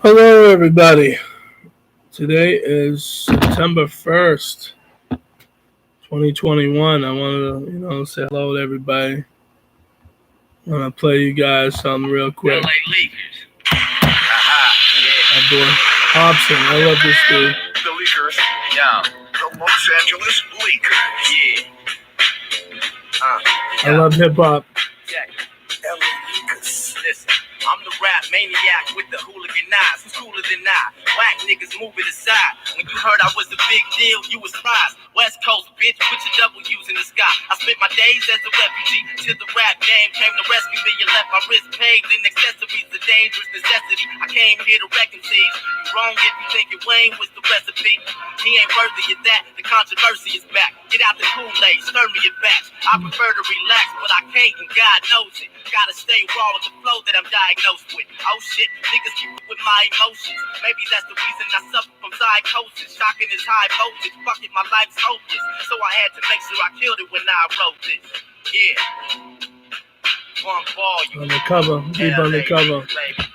Hello, everybody. Today is September 1st, 2021. I want to, say hello to everybody. I want to play you guys something real quick. LA Lakers. My boy Hobson. I love this dude. The Lakers. Yeah. The Los Angeles Lakers. Yeah. I love hip hop. LA Lakers. Listen. I'm the rap maniac with the hooligan eyes. Who's cooler than I? Whack niggas moving aside. When you heard I was a big deal, you was surprised. West Coast, bitch, put your W's in the sky. I spent my days as a refugee till the rap game came to rescue me. You left my wrist paved in accessories, a dangerous necessity. I came here to reconcile. You wrong if you thinking Wayne was the recipe. He ain't worthy of that. The controversy is back. Get out the Kool-Aid, stir me your batch. I prefer to relax, but I can't, and God knows it. Gotta stay raw with the flow that I'm diagnosed with. Oh shit, niggas keep up with my emotions. Maybe that's the reason I suffer from psychosis. Shocking is high voltage. Fuck it, my life's hopeless. So I had to make sure I killed it when I wrote this. Yeah. One ball, you on the cover, deep on the cover. Baby.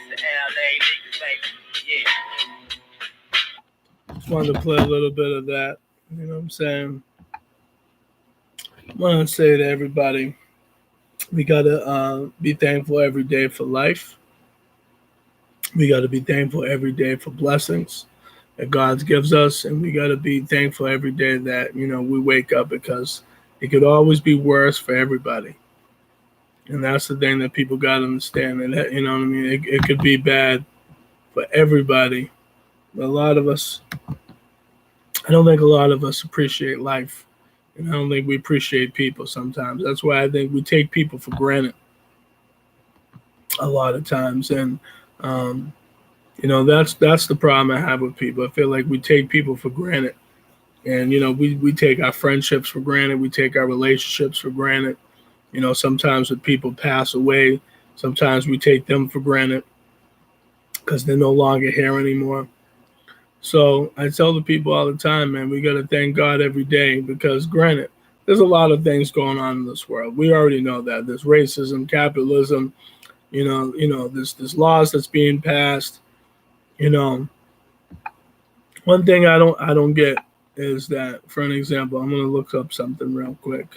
The LA Lakers, baby. Yeah. Just wanted to play a little bit of that. You know what I'm saying? I want to say to everybody, we got to be thankful every day for life. We got to be thankful every day for blessings that God gives us. And we got to be thankful every day that, we wake up, because it could always be worse for everybody. And that's the thing that people got to understand. And you know what I mean? It could be bad for everybody. But a lot of us, I don't think a lot of us appreciate life. And I don't think we appreciate people sometimes. That's why I think we take people for granted a lot of times. And, that's the problem I have with people. I feel like we take people for granted. And, we take our friendships for granted. We take our relationships for granted. Sometimes when people pass away, sometimes we take them for granted because they're no longer here anymore. So I tell the people all the time, man, we got to thank God every day because, granted, there's a lot of things going on in this world. We already know that. There's racism, capitalism, there's laws that's being passed. One thing I don't get is that, for an example, I'm going to look up something real quick.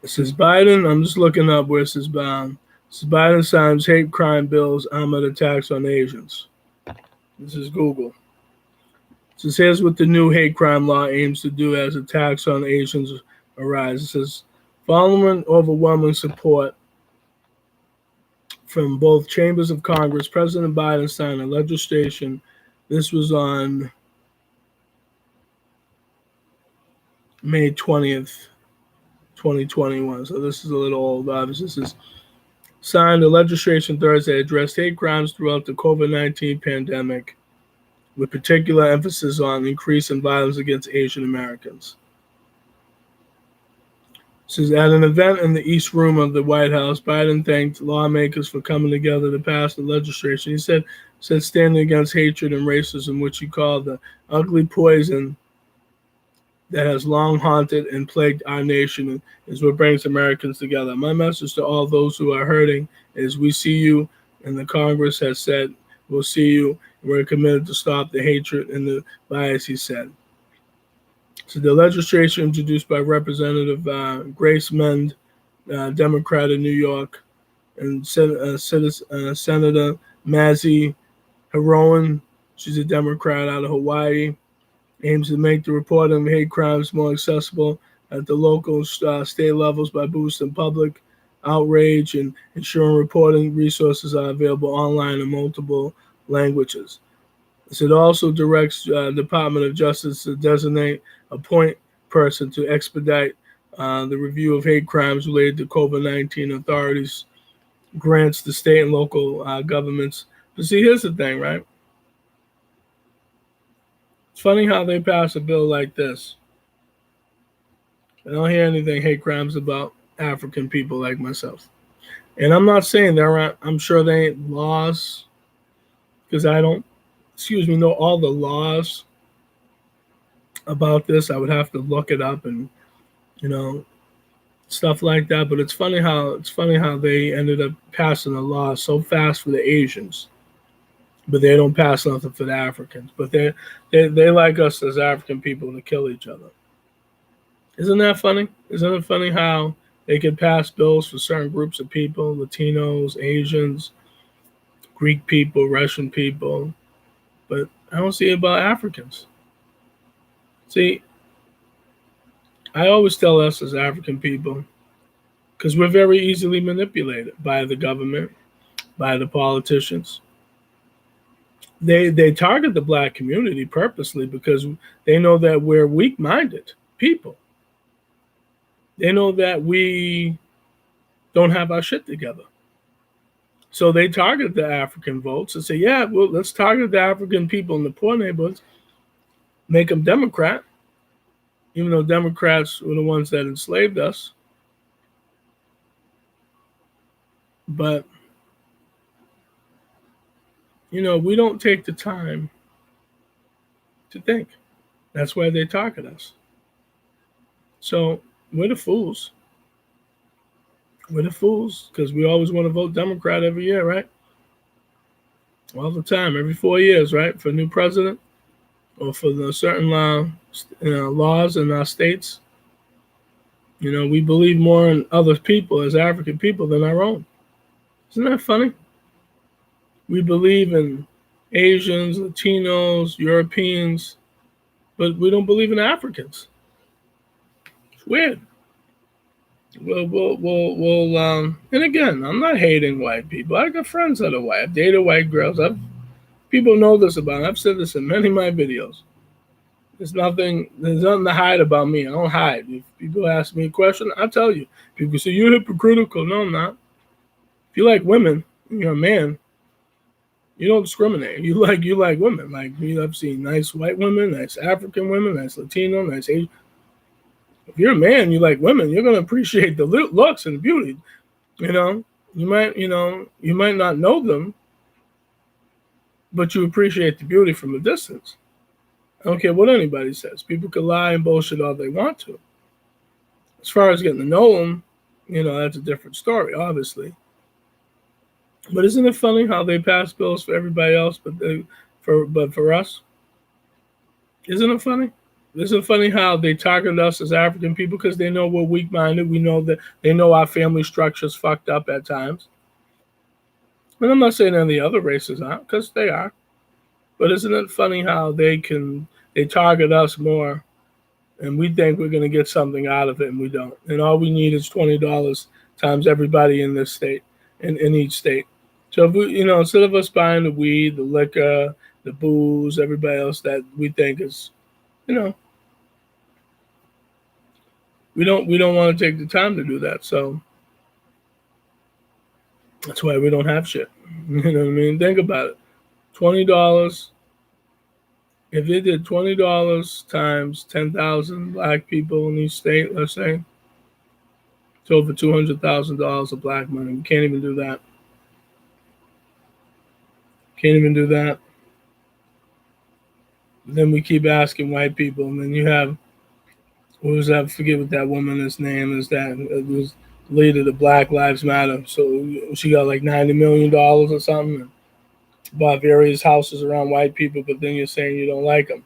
It says Biden. I'm just looking up where it says Biden. Biden signs hate crime bills amid attacks on Asians. This is Google. It says here's what the new hate crime law aims to do as attacks on Asians arise. It says following overwhelming support from both chambers of Congress, President Biden signed a legislation. This was on May 20th, 2021. So this is a little old. Obviously, this is signed a legislation Thursday addressed hate crimes throughout the COVID-19 pandemic, with particular emphasis on increase in violence against Asian Americans. This is at an event in the East Room of the White House. Biden thanked lawmakers for coming together to pass the legislation. He said standing against hatred and racism, which he called the ugly poison that has long haunted and plagued our nation, is what brings Americans together. My message to all those who are hurting is we see you, and the Congress has said we'll see you. We're committed to stop the hatred and the bias, he said. So the legislation introduced by Representative Grace Mend, Democrat of New York, and Senator Mazie Hirono, she's a Democrat out of Hawaii, aims to make the reporting of hate crimes more accessible at the local state levels by boosting public outrage and ensuring reporting resources are available online in multiple languages. It also directs Department of Justice to designate a point person to expedite the review of hate crimes related to COVID-19. Authorities grants the state and local governments. But see, here's the thing, right? It's funny how they pass a bill like this. I don't hear anything hate crimes about African people like myself. And I'm not saying there aren't, I'm sure there ain't laws. because I don't, know all the laws about this. I would have to look it up and, you know, stuff like that. But it's funny how they ended up passing a law so fast for the Asians, but they don't pass nothing for the Africans. But they like us as African people to kill each other. Isn't that funny? Isn't it funny how they could pass bills for certain groups of people, Latinos, Asians, Greek people, Russian people, but I don't see it about Africans. See, I always tell us as African people, because we're very easily manipulated by the government, by the politicians. They target the black community purposely because they know that we're weak-minded people. They know that we don't have our shit together. So they target the African votes and say, yeah, well, let's target the African people in the poor neighborhoods, make them Democrat, even though Democrats were the ones that enslaved us. But, we don't take the time to think. That's why they target us. So we're the fools. We're the fools because we always want to vote Democrat every year, right? All the time, every 4 years, right? For a new president or for the certain laws in our states. We believe more in other people as African people than our own. Isn't that funny? We believe in Asians, Latinos, Europeans, but we don't believe in Africans. It's weird. And again, I'm not hating white people. I got friends that are white. I've dated white girls. People know this about me. I've said this in many of my videos. There's nothing to hide about me. I don't hide. If people ask me a question, I'll tell you. People say, you're hypocritical. No, I'm not. If you like women, you're a man, you don't discriminate. You like women. Like, I've seen nice white women, nice African women, nice Latino, nice Asian. If you're a man, you like women, you're going to appreciate the looks and the beauty. You might not know them, but you appreciate the beauty from a distance. I don't care what anybody says. People can lie and bullshit all they want to. As far as getting to know them, that's a different story, obviously. But isn't it funny how they pass bills for everybody else, but for us? Isn't it funny? Isn't it funny how they target us as African people because they know we're weak-minded? We know that they know our family structure's fucked up at times. And I'm not saying any other races aren't, because they are. But isn't it funny how they target us more, and we think we're going to get something out of it, and we don't. And all we need is $20 times everybody in this state, in each state. So if we, instead of us buying the weed, the liquor, the booze, everybody else that we think is, we don't want to take the time to do that. So that's why we don't have shit. You know what I mean? Think about it. $20. If they did $20 times 10,000 black people in each state, let's say, it's over $200,000 of black money. We can't even do that. Can't even do that. Then we keep asking white people, and then you have, what was that? I forget what that woman's name is. That it was leader of the Black Lives Matter. So she got like $90 million or something. And bought various houses around white people, but then you're saying you don't like them.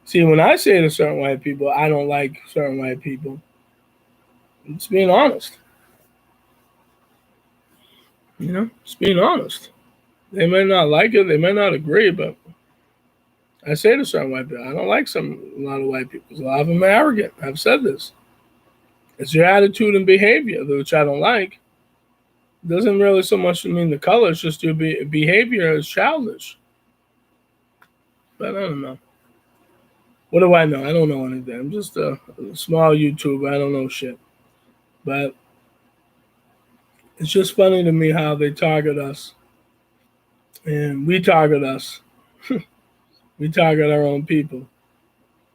See, when I say to certain white people, I don't like certain white people, it's being honest. It's being honest. They may not like it, they may not agree, but I say to certain white people, I don't like a lot of white people. A lot of them are arrogant. I've said this. It's your attitude and behavior, which I don't like. It doesn't really so much mean the color, it's just your behavior is childish. But I don't know. What do I know? I don't know anything. I'm just a small YouTuber. I don't know shit. But it's just funny to me how they target us. And we target us. We target our own people.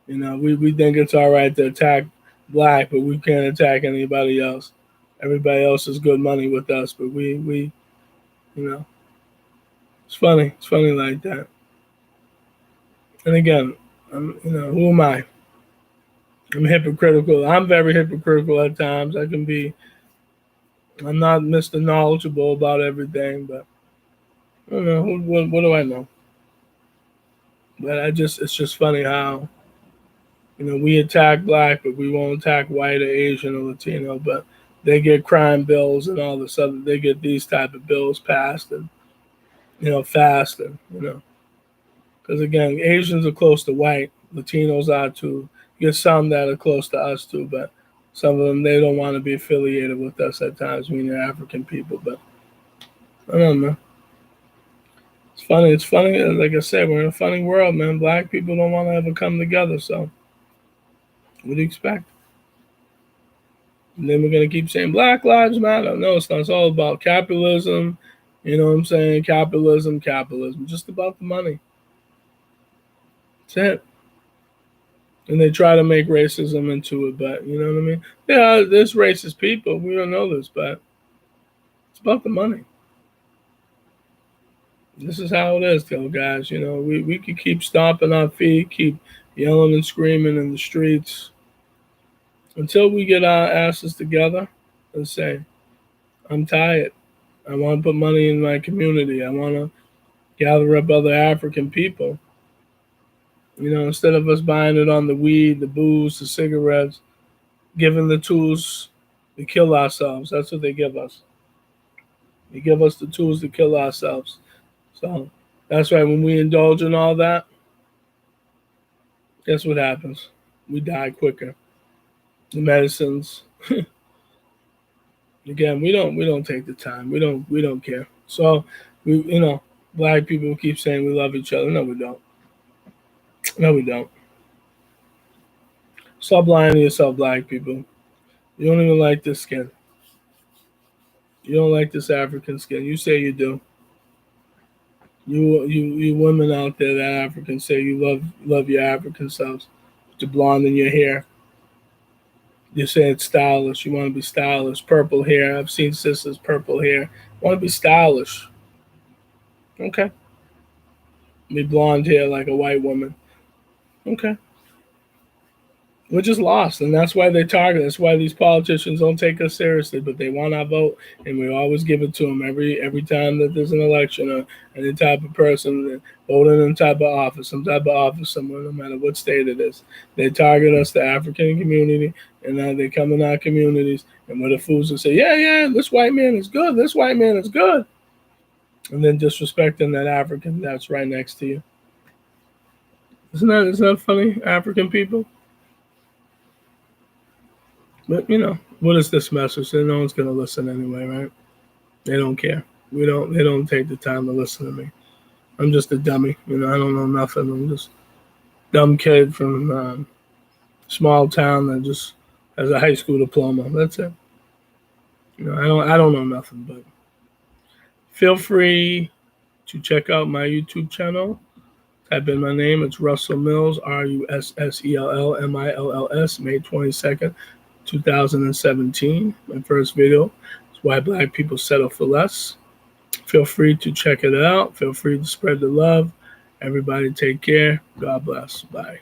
We think it's all right to attack black, but we can't attack anybody else. Everybody else is good money with us, but we It's funny. It's funny like that. And again, who am I? I'm hypocritical. I'm very hypocritical at times. I'm not Mr. Knowledgeable about everything, but I don't know. What do I know? But it's just funny how, we attack black, but we won't attack white or Asian or Latino, but they get crime bills and all this other, they get these type of bills passed and, fast and, because again, Asians are close to white, Latinos are too. You get some that are close to us too, but some of them, they don't want to be affiliated with us at times, meaning African people, but I don't know. It's funny. It's funny. Like I said, we're in a funny world, man. Black people don't want to ever come together. So, what do you expect? And then we're gonna keep saying Black Lives Matter. No, it's not. It's all about capitalism. You know what I'm saying? Capitalism. Just about the money. That's it. And they try to make racism into it, but you know what I mean? Yeah, there's racist people. We don't know this, but it's about the money. This is how it is, though, guys. We could keep stomping our feet, keep yelling and screaming in the streets until we get our asses together and say, I'm tired. I want to put money in my community. I want to gather up other African people. Instead of us buying it on the weed, the booze, the cigarettes, giving the tools to kill ourselves. That's what they give us. They give us the tools to kill ourselves. So that's why when we indulge in all that, guess what happens? We die quicker. The medicines. Again, we don't take the time. We don't care. So black people keep saying we love each other. No, we don't. No, we don't. Stop lying to yourself, black people. You don't even like this skin. You don't like this African skin. You say you do. You women out there that African say you love your African selves, with the blonde in your hair. You say it's stylish. You want to be stylish. Purple hair. I've seen sisters purple hair. Want to be stylish. Okay. Be blonde hair like a white woman. Okay. We're just lost, and that's why they target us. That's why these politicians don't take us seriously, but they want our vote, and we always give it to them every time that there's an election or any type of person voting in some type of office somewhere, no matter what state it is. They target us, the African community, and they come in our communities, and we're the fools that say, yeah, this white man is good, this white man is good, and then disrespecting that African that's right next to you. Isn't that funny, African people? But what is this message? And no one's gonna listen anyway, right? They don't care. They don't take the time to listen to me. I'm just a dummy. I don't know nothing. I'm just a dumb kid from a small town that just has a high school diploma. That's it. I don't know nothing, but feel free to check out my YouTube channel. Type in my name. It's Russell Mills, RussellMills, May 22nd. 2017, my first video is why black people settle for less. Feel free to check it out. Feel free to spread the love. Everybody take care. God bless. Bye.